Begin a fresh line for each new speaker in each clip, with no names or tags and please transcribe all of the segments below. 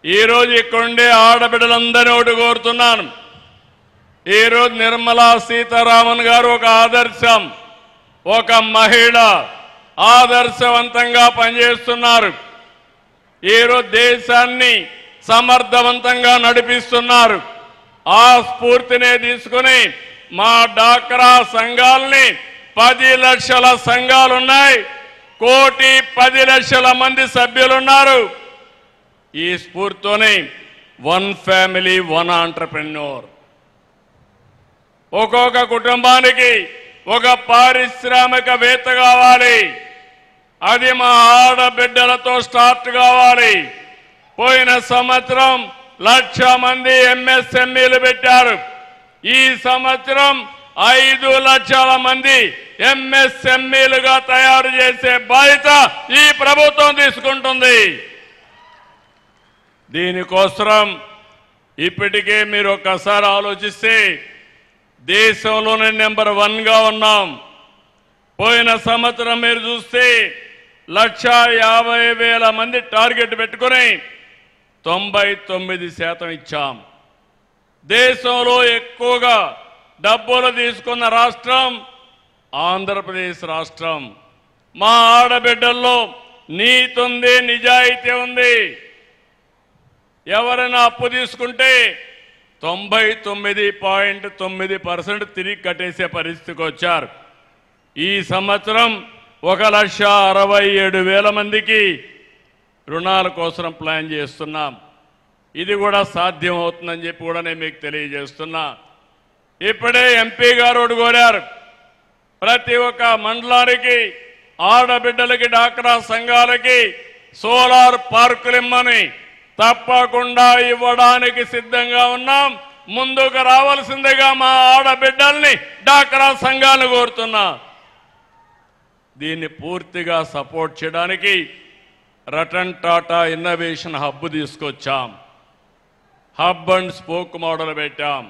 ఈరోజు ఇక్కడుండే ఆడబిడ్డలందరినీ ఒకటి కోరుతున్నాను. ఈరోజు నిర్మలా సీతారామన్ గారు ఒక ఆదర్శం, ఒక మహిళ ఆదర్శవంతంగా పనిచేస్తున్నారు. ఈరోజు దేశాన్ని సమర్థవంతంగా నడిపిస్తున్నారు. ఆ స్ఫూర్తినే తీసుకుని మా డాక్రా సంఘాలని 10 లక్షల సంఘాలున్నాయి, 1,10,00,000 మంది సభ్యులున్నారు. ఈ స్ఫూర్తితోనే 1 ఫ్యామిలీ 1 ఎంటర్‌ప్రెన్యూర్, ఒక్కొక్క కుటుంబానికి ఒక పారిశ్రామికవేత్త కావాలి. అది మా ఆడబిడ్డలతో స్టార్ట్ కావాలి. పోయిన సంవత్సరం 1,00,000 మంది ఎంఎస్ఎంఈలు పెట్టారు. ఈ సంవత్సరం 5 లక్షల మంది ఎంఎస్ఎంఈలుగా తయారు చేసే బాధ్యత ఈ ప్రభుత్వం తీసుకుంటుంది. దీనికోసం ఇప్పటికే మీరు ఒక్కసారి ఆలోచిస్తే దేశంలోనే నెంబర్ 1గా ఉన్నాం. పోయిన సంవత్సరం మీరు చూస్తే 1,50,000 మంది టార్గెట్ పెట్టుకుని 99% ఇచ్చాం. దేశంలో ఎక్కువగా డబ్బులు తీసుకున్న రాష్ట్రం ఆంధ్రప్రదేశ్ రాష్ట్రం. మా ఆడబిడ్డల్లో నీతి ఉంది, నిజాయితీ ఉంది. ఎవరైనా అప్పు తీసుకుంటే 99.9% తిరిగి కట్టేసే పరిస్థితికి వచ్చారు. ఈ సంవత్సరం 1,67,000 మందికి రుణాల కోసం ప్లాన్ చేస్తున్నాం. ఇది కూడా సాధ్యం అవుతుందని చెప్పి కూడా నేను మీకు తెలియజేస్తున్నా. ఇప్పుడే ఎంపీ గారు కోరారు, ప్రతి ఒక్క మండలానికి ఆడబిడ్డలకి డాక్రా సంఘాలకి సోలార్ పార్కులు ఇమ్మని. తప్పకుండా ఇవ్వడానికి సిద్ధంగా ఉన్నాం. ముందుకు రావాల్సిందిగా మా ఆడబిడ్డల్ని డాక్రా సంఘాలను కోరుతున్నా. దీన్ని పూర్తిగా సపోర్ట్ చేయడానికి రతన్ టాటా ఇన్నోవేషన్ హబ్ తీసుకొచ్చాం. హబ్ అండ్ స్పోక్ మోడల్ పెట్టాం.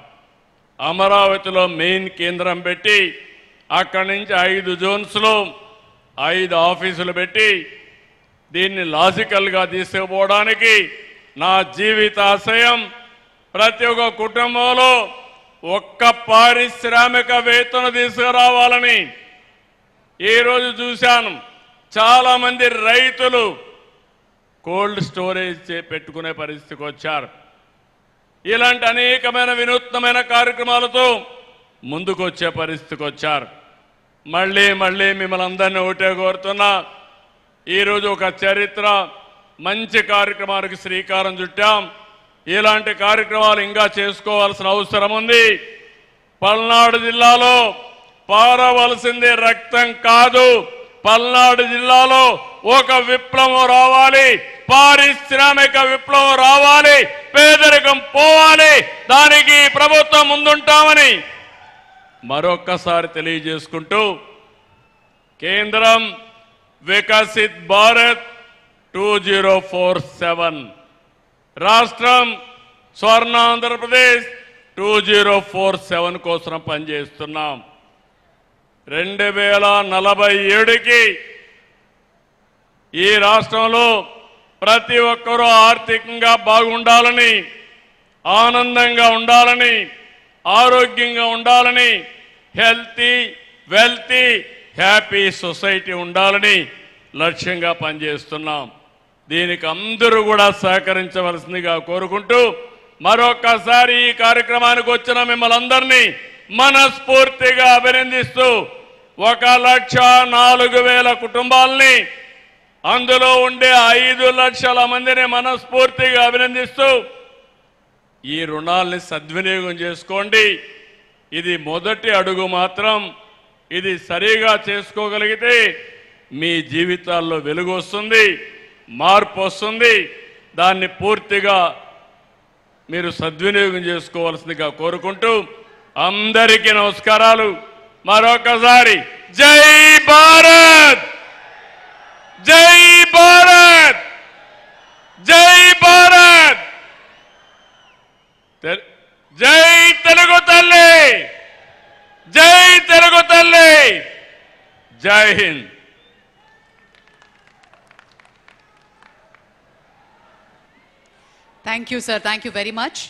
అమరావతిలో మెయిన్ కేంద్రం పెట్టి అక్కడి నుంచి 5 జోన్స్లో 5 ఆఫీసులు పెట్టి దీన్ని లాజికల్గా తీసుకుపోవడానికి నా జీవితాశయం ప్రతి ఒక్క కుటుంబంలో ఒక్క పారిశ్రామికవేత్తను తీసుకురావాలని. ఈరోజు చూశాను, చాలామంది రైతులు కోల్డ్ స్టోరేజ్ పెట్టుకునే పరిస్థితికి వచ్చారు. ఇలాంటి అనేకమైన వినూత్నమైన కార్యక్రమాలతో ముందుకు వచ్చే పరిస్థితికి వచ్చారు. మళ్ళీ మిమ్మల్ని అందరినీ ఒకటే కోరుతున్నా, ఈరోజు ఒక చరిత్ర మంచి కార్యక్రమానికి శ్రీకారం చుట్టాం. ఇలాంటి కార్యక్రమాలు ఇంకా చేసుకోవాల్సిన అవసరం ఉంది. పల్నాడు జిల్లాలో పారవలసింది రక్తం కాదు, పల్నాడు జిల్లాలో ఒక విప్లవం రావాలి, పారిశ్రామిక విప్లవం రావాలి, పేదరికం పోవాలి. దానికి ప్రభుత్వం ముందుంటామని మరొక్కసారి తెలియజేసుకుంటూ, కేంద్రం వికసిత్ భారత్ 2047, రాష్ట్రం స్వర్ణ ఆంధ్రప్రదేశ్ 2047 కోసం పనిచేస్తున్నాం. 2047కి ఈ రాష్ట్రంలో ప్రతి ఒక్కరూ ఆర్థికంగా బాగుండాలని, ఆనందంగా ఉండాలని, ఆరోగ్యంగా ఉండాలని, హెల్తీ వెల్తీ హ్యాపీ సొసైటీ ఉండాలని లక్ష్యంగా పనిచేస్తున్నాం. దీనికి అందరూ కూడా సహకరించవలసిందిగా కోరుకుంటూ, మరొకసారి ఈ కార్యక్రమానికి వచ్చిన మిమ్మల్ని అందరినీ మనస్ఫూర్తిగా అభినందిస్తూ, 1,04,000 కుటుంబాలని, అందులో ఉండే 5 లక్షల మందిని మనస్ఫూర్తిగా అభినందిస్తూ, ఈ రుణాల్ని సద్వినియోగం చేసుకోండి. ఇది మొదటి అడుగు మాత్రం. ఇది సరిగా చేసుకోగలిగితే మీ జీవితాల్లో వెలుగు వస్తుంది, మార్పు వస్తుంది. దాన్ని పూర్తిగా మీరు సద్వినియోగం చేసుకోవాల్సిందిగా కోరుకుంటూ, అందరికీ నమస్కారాలు. మరొకసారి జై భారత్, జై భారత్, జై భారత్, జై తెలుగు తల్లి, జై తెలుగు తల్లి, జై Hind.
Thank you sir, thank you very much.